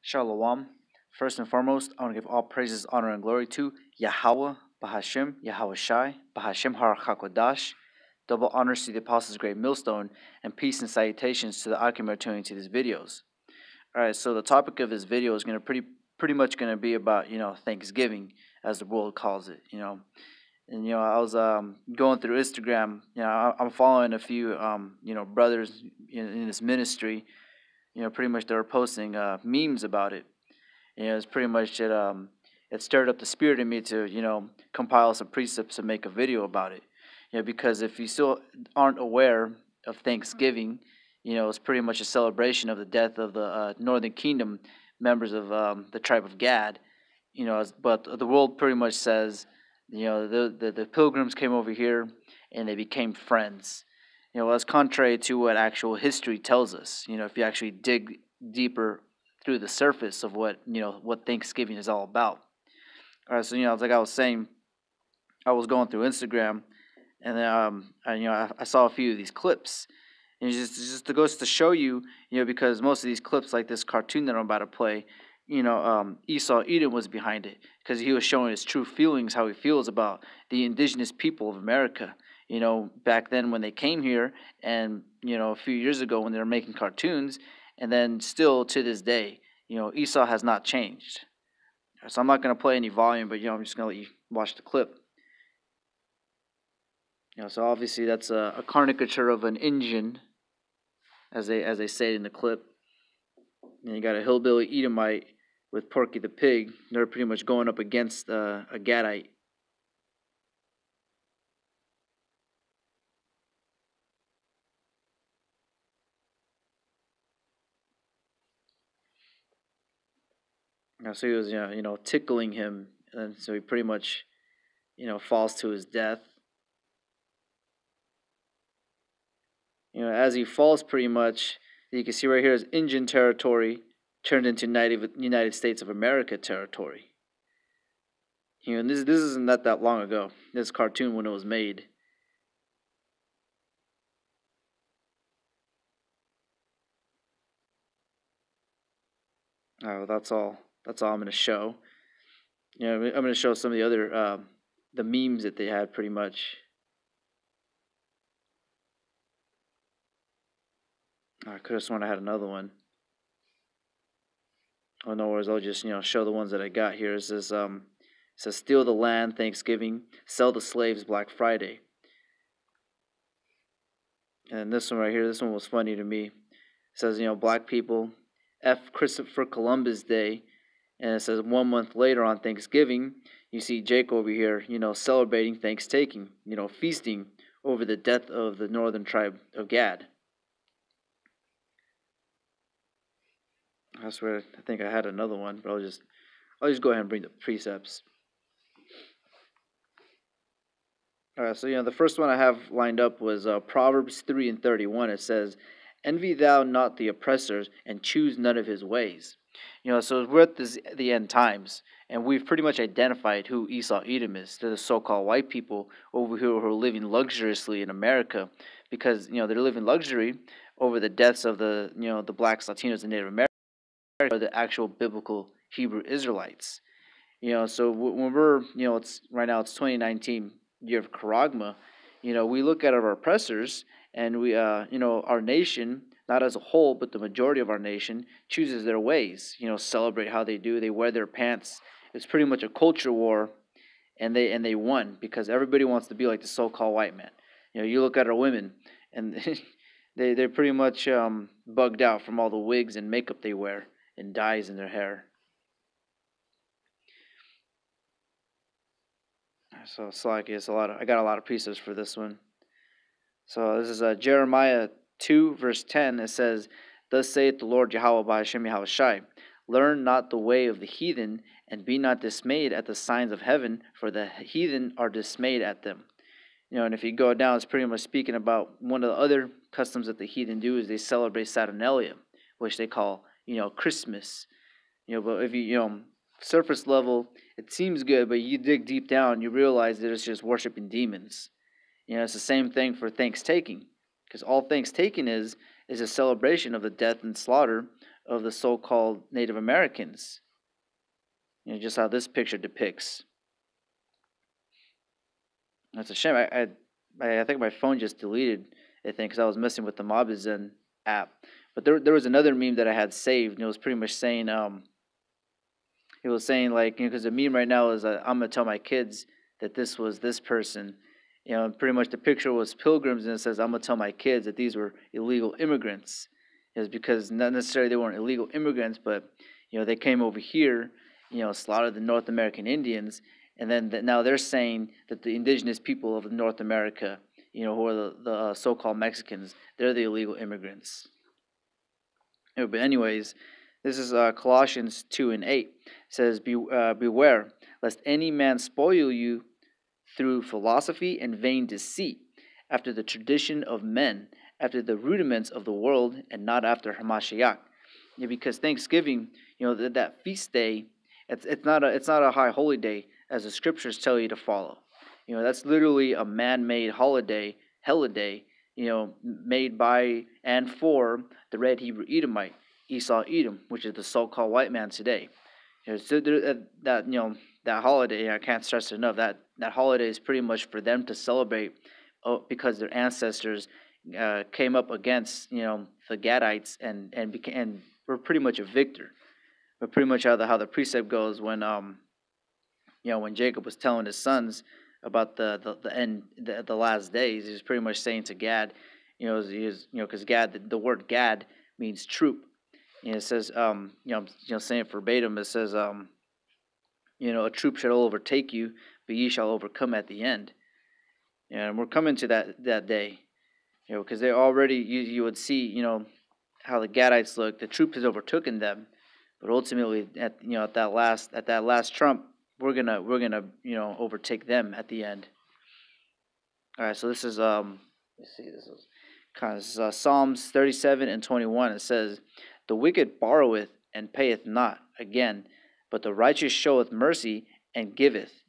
Shalom. First and foremost, I want to give all praises, honor, and glory to Yahweh, Bahashem, Yahweh Shai, Bahashem Har HaKodash. Double honors to the Apostles' Great Millstone, and peace and salutations to the Akim tuning to these videos. Alright, so the topic of this video is going to pretty much going to be about, Thanksgiving, as the world calls it, And, I was going through Instagram, I'm following a few, brothers in this ministry, pretty much they were posting memes about it. It's pretty much it stirred up the spirit in me to compile some precepts and make a video about it. Because if you still aren't aware of Thanksgiving, it's pretty much a celebration of the death of the Northern Kingdom members of the tribe of Gad. But the world pretty much says, the pilgrims came over here and they became friends. That's contrary to what actual history tells us. If you actually dig deeper through the surface of what Thanksgiving is all about. All right, so like I was saying, I was going through Instagram, and I saw a few of these clips, and it's just to goes to show you, because most of these clips, like this cartoon that I'm about to play, Esau Edom was behind it because he was showing his true feelings, how he feels about the indigenous people of America. Back then when they came here, and a few years ago when they were making cartoons, and then still to this day, Esau has not changed. So I'm not going to play any volume, but I'm just going to let you watch the clip. So obviously that's a caricature of an Indian, as they say in the clip. And you got a hillbilly Edomite with Porky the Pig. They're pretty much going up against a Gadite. So he was, tickling him, and so he pretty much, falls to his death. As he falls, pretty much, you can see right here is Indian territory turned into United States of America territory. And this isn't that long ago. This cartoon when it was made. That's all. That's all I'm going to show. I'm going to show some of the other the memes that they had pretty much. I could have sworn I had another one. Oh, no worries. I'll just show the ones that I got here. It says steal the land Thanksgiving, sell the slaves Black Friday. And this one right here, this one was funny to me. It says black people F Christopher Columbus Day, and it says 1 month later on Thanksgiving, you see Jake over here, celebrating Thanksgiving, feasting over the death of the northern tribe of Gad. I swear, I think I had another one, but I'll just go ahead and bring the precepts. All right, so the first one I have lined up was Proverbs 3:31. It says, "Envy thou not the oppressors, and choose none of his ways." So we're at the end times, and we've pretty much identified who Esau Edom is. They're the so-called white people over here who are living luxuriously in America, because they're living luxury over the deaths of the blacks, Latinos, and Native Americans, or the actual biblical Hebrew Israelites. So when we're it's right now it's 2019 year of Charagma. We look at our oppressors, and we our nation, not as a whole but the majority of our nation, chooses their ways. Celebrate how they do. They wear their pants. It's pretty much a culture war, and they won because everybody wants to be like the so-called white man. You look at our women, and they're pretty much bugged out from all the wigs and makeup they wear and dyes in their hair. So it's like it's a lot of I got a lot of pieces for this one. So this is Jeremiah 2 verse 10. It says, "Thus saith the Lord Yahweh by Hashem Yahweh Shai, learn not the way of the heathen, and be not dismayed at the signs of heaven, for the heathen are dismayed at them." And if you go down, it's pretty much speaking about one of the other customs that the heathen do is they celebrate Saturnalia, which they call Christmas. But if you surface level, it seems good, but you dig deep down, you realize that it's just worshiping demons. It's the same thing for Thanksgiving, because all Thanksgiving is a celebration of the death and slaughter of the so-called Native Americans. Just how this picture depicts. That's a shame. I think my phone just deleted it because I was messing with the Mobizen app. But there was another meme that I had saved, and it was pretty much saying it was saying like, because the meme right now is I'm gonna tell my kids that this was this person, and pretty much the picture was pilgrims, and it says I'm gonna tell my kids that these were illegal immigrants. It's because not necessarily they weren't illegal immigrants, but they came over here, slaughtered the North American Indians, and then now they're saying that the indigenous people of North America, who are the so-called Mexicans, they're the illegal immigrants. But anyways, this is Colossians 2:8. It says, beware, lest any man spoil you through philosophy and vain deceit, after the tradition of men, after the rudiments of the world, and not after Hamashiach. Because Thanksgiving, that feast day, it's not a high holy day as the scriptures tell you to follow. That's literally a man-made holiday, holiday, made by and for the red Hebrew Edomite, Esau Edom, which is the so-called white man today. So that holiday, I can't stress it enough. That holiday is pretty much for them to celebrate, because their ancestors came up against the Gadites and were pretty much a victor. But pretty much how the precept goes when when Jacob was telling his sons about the end, the last days, he was pretty much saying to Gad, because Gad, the word Gad means troop. It says, saying it verbatim, it says, a troop shall overtake you, but ye shall overcome at the end. And we're coming to that day, because they already, you would see, how the Gadites look. The troop has overtaken them, but ultimately, at that last trump, we're gonna overtake them at the end. All right, so this is let's see, this is kind of Psalms 37:21. It says, "The wicked borroweth and payeth not again, but the righteous showeth mercy and giveth."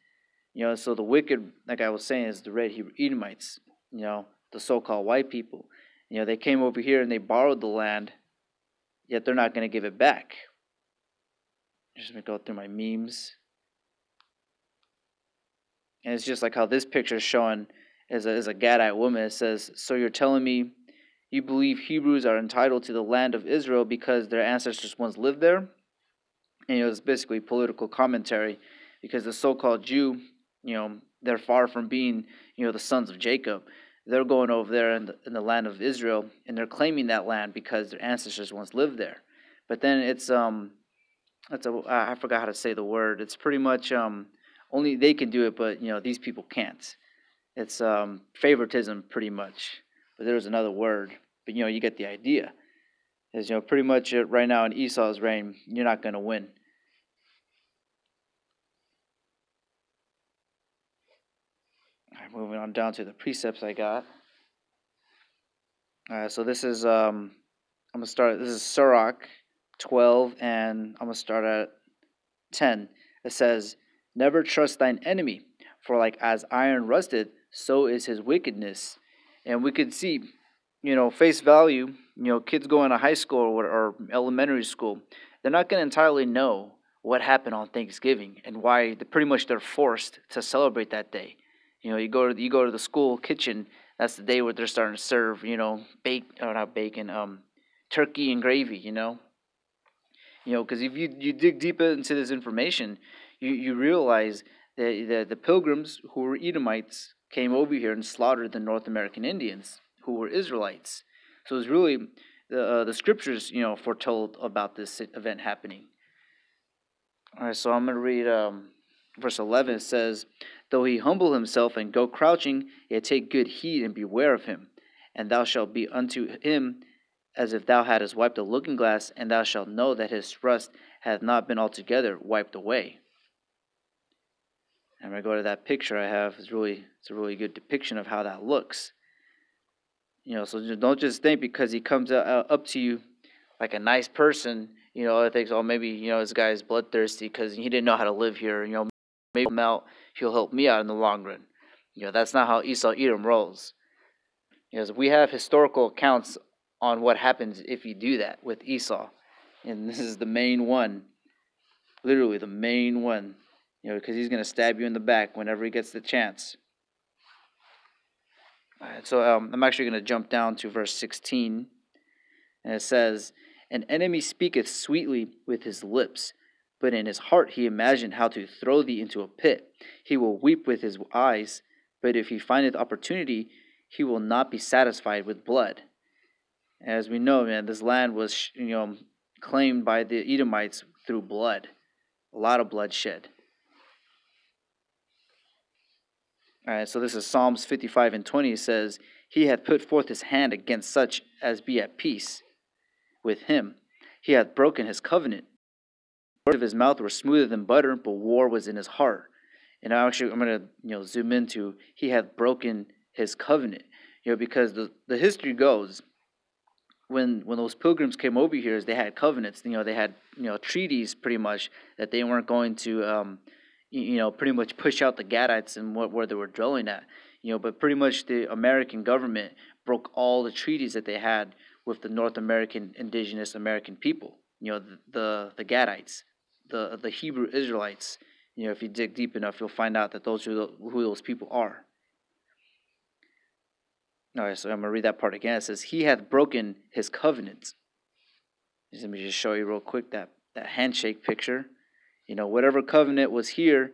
So the wicked, like I was saying, is the red Hebrew Edomites. The so-called white people. They came over here and they borrowed the land, yet they're not going to give it back. Just gonna go through my memes. And it's just like how this picture is showing as a Gadite woman. It says, "So you're telling me you believe Hebrews are entitled to the land of Israel because their ancestors once lived there?" And it's basically political commentary, because the so-called Jew, they're far from being, the sons of Jacob. They're going over there in the land of Israel, and they're claiming that land because their ancestors once lived there. But then it's I forgot how to say the word. It's pretty much only they can do it, but these people can't. It's favoritism, pretty much. But there's another word, but you get the idea. Is pretty much right now in Esau's reign, you're not going to win. All right, moving on down to the precepts I got. All right, so this is I'm gonna start. This is Sirach 12, and I'm gonna start at 10. It says, "Never trust thine enemy, for like as iron rusted, so is his wickedness." And we could see, face value, kids going to high school or elementary school, they're not going to entirely know what happened on Thanksgiving and why pretty much they're forced to celebrate that day. You go to the school kitchen, that's the day where they're starting to serve, not bacon, turkey and gravy, because if you dig deep into this information, you realize that the pilgrims who were Edomites came over here and slaughtered the North American Indians who were Israelites. So it's really the scriptures, foretold about this event happening. All right, so I'm going to read verse 11. It says, "Though he humble himself and go crouching, yet take good heed and beware of him. And thou shalt be unto him as if thou hadst wiped a looking glass, and thou shalt know that his rust hath not been altogether wiped away." And when I go to that picture I have, it's a really good depiction of how that looks. So don't just think because he comes up to you like a nice person, I think, oh, maybe, this guy is bloodthirsty because he didn't know how to live here. Maybe he'll help me out in the long run. That's not how Esau Edom rolls. We have historical accounts on what happens if you do that with Esau. And this is the main one, literally the main one, because he's going to stab you in the back whenever he gets the chance. All right, so I'm actually going to jump down to verse 16, and it says, "An enemy speaketh sweetly with his lips, but in his heart he imagined how to throw thee into a pit. He will weep with his eyes, but if he findeth opportunity, he will not be satisfied with blood." As we know, man, this land was, claimed by the Edomites through blood, a lot of bloodshed. All right, so this is Psalms 55 and 20. It says, "He hath put forth his hand against such as be at peace with him. He hath broken his covenant. The words of his mouth were smoother than butter, but war was in his heart." And I'm going to, zoom into he hath broken his covenant, because the history goes, when those pilgrims came over here, they had covenants. They had treaties pretty much that they weren't going to pretty much push out the Gadites and where they were dwelling at. But pretty much the American government broke all the treaties that they had with the North American indigenous American people. The Gadites, the Hebrew Israelites. If you dig deep enough, you'll find out that those are who those people are. All right, so I'm going to read that part again. It says, "He hath broken his covenant." Let me just show you real quick that handshake picture. Whatever covenant was here,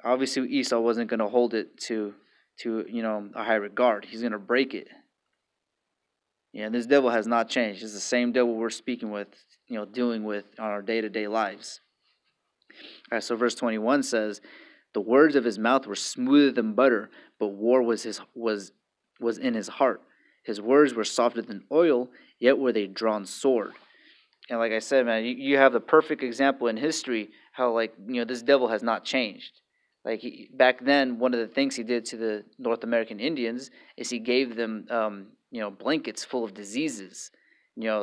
obviously Esau wasn't going to hold it to a high regard. He's going to break it. And this devil has not changed. It's the same devil we're speaking with, dealing with on our day-to-day lives. All right, so verse 21 says, "The words of his mouth were smoother than butter, but war was in his heart. His words were softer than oil, yet were they drawn sword." And like I said, man, you have the perfect example in history how, this devil has not changed. Back then, one of the things he did to the North American Indians is he gave them, blankets full of diseases.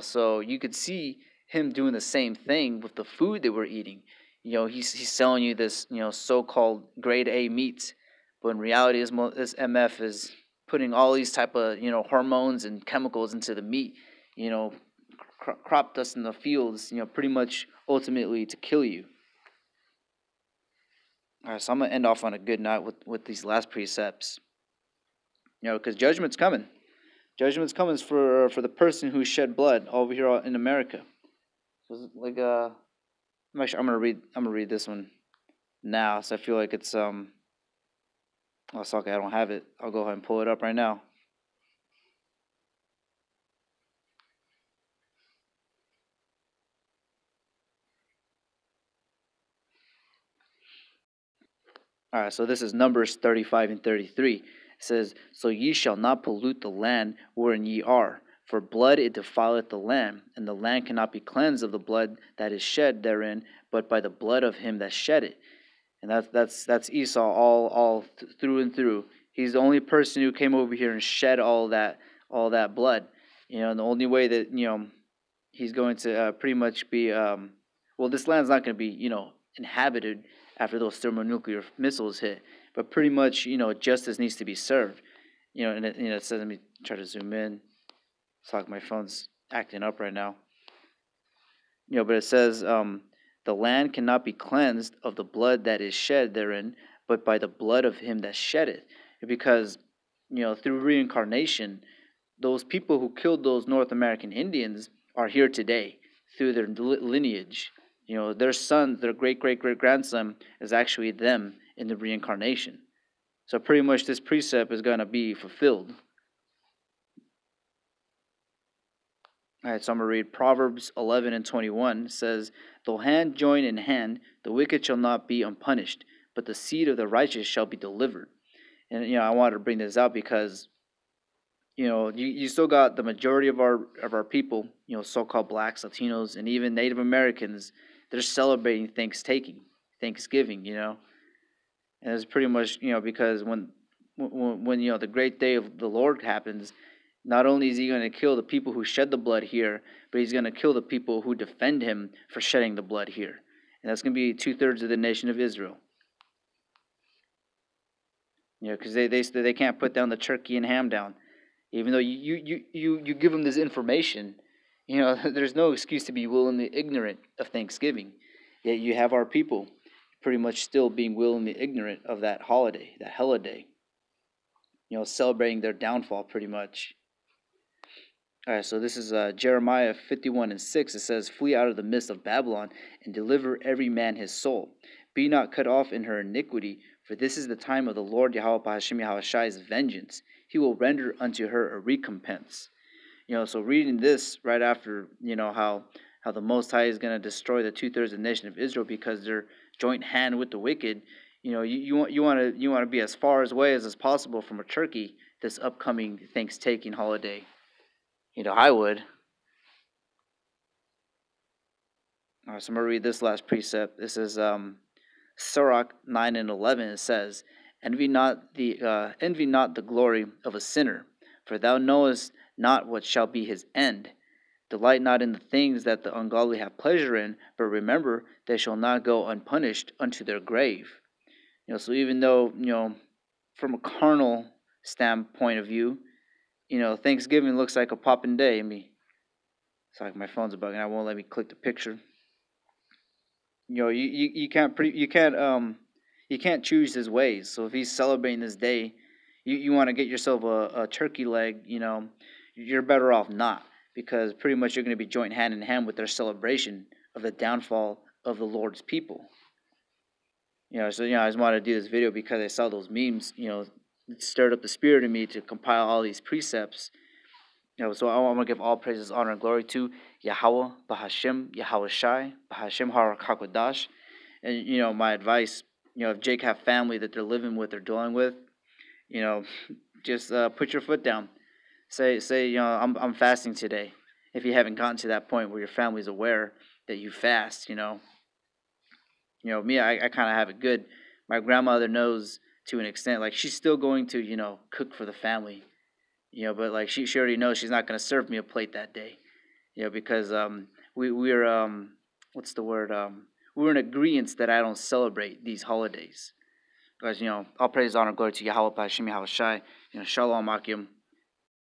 So you could see him doing the same thing with the food they were eating. He's selling you this, so-called grade A meat, but in reality, this MF is putting all these type of, hormones and chemicals into the meat, crop dust in the fields, pretty much ultimately to kill you. All right, so I'm going to end off on a good note with these last precepts. Because judgment's coming. Judgment's coming for the person who shed blood over here in America. So I'm gonna read this one now. So I feel like it's oh, it's okay. I don't have it. I'll go ahead and pull it up right now. All right, so this is Numbers 35 and 33. It says, "So ye shall not pollute the land wherein ye are, for blood it defileth the land, and the land cannot be cleansed of the blood that is shed therein, but by the blood of him that shed it." And that's Esau all through and through. He's the only person who came over here and shed all that blood. And the only way that he's going to pretty much be this land's not going to be inhabited after those thermonuclear missiles hit, but pretty much justice needs to be served. And it says, let me try to zoom in. It's like my phone's acting up right now. But it says, "The land cannot be cleansed of the blood that is shed therein, but by the blood of him that shed it." Because through reincarnation, those people who killed those North American Indians are here today through their lineage. Their son, their great great great grandson, is actually them in the reincarnation. So pretty much this precept is going to be fulfilled. All right, so I'm going to read Proverbs 11 and 21. It says, "Though hand join in hand, the wicked shall not be unpunished, but the seed of the righteous shall be delivered." And I wanted to bring this out because you still got the majority of our people, so-called blacks, Latinos, and even Native Americans. They're celebrating Thanksgiving, and it's pretty much because when the great day of the Lord happens, not only is he going to kill the people who shed the blood here, but he's going to kill the people who defend him for shedding the blood here, and that's going to be 2/3 of the nation of Israel. Because they can't put down the turkey and ham down. Even though you give them this information, You know, there's no excuse to be willingly ignorant of Thanksgiving. Yet you have our people pretty much still being willingly ignorant of that holiday, that holiday, you know, celebrating their downfall pretty much. All right, so this is Jeremiah 51 and 6. It says, "Flee out of the midst of Babylon and deliver every man his soul. Be not cut off in her iniquity, for this is the time of the Lord Yahweh Bahashim Yahushai's vengeance. He will render unto her a recompense." You know, so reading this right after, you know, how the Most High is going to destroy the 2/3 of the nation of Israel because they're joint hand with the wicked. You know, you want to be as far away as possible from a turkey this upcoming Thanksgiving holiday. You know, I would. All right, so I'm gonna read this last precept. This is Sirach 9 and 11. It says, envy not the glory of a sinner, for thou knowest not what shall be his end. Delight not in the things that the ungodly have pleasure in, but remember they shall not go unpunished unto their grave. You know, so even though, you know, from a carnal standpoint of view, you know, Thanksgiving looks like a poppin' day. It's like my phone's bugging. I won't let me click the picture. You know, you can't choose his ways. So if he's celebrating this day, you want to get yourself a turkey leg. You know, you're better off not, because pretty much you're going to be joint hand in hand with their celebration of the downfall of the Lord's people. You know, so, you know, I just wanted to do this video because I saw those memes. You know, it stirred up the spirit in me to compile all these precepts. You know, so I want to give all praises, honor, and glory to Yahweh, Bahashim, Yahweh Shai, Bahashim Har Hakodash. And, you know, my advice, you know, if Jake have family that they're living with or dealing with, you know, just put your foot down. Say, you know, I'm fasting today. If you haven't gotten to that point where your family's aware that you fast, you know, me, I kind of have it good. My grandmother knows to an extent, like she's still going to, you know, cook for the family, you know, but like she already knows she's not going to serve me a plate that day, you know, because we're what's the word, we're in agreement that I don't celebrate these holidays. Guys, you know, all praise, honor, glory to Yahweh, Bashim, Yahweh Shai, you know, Shalom, Akim.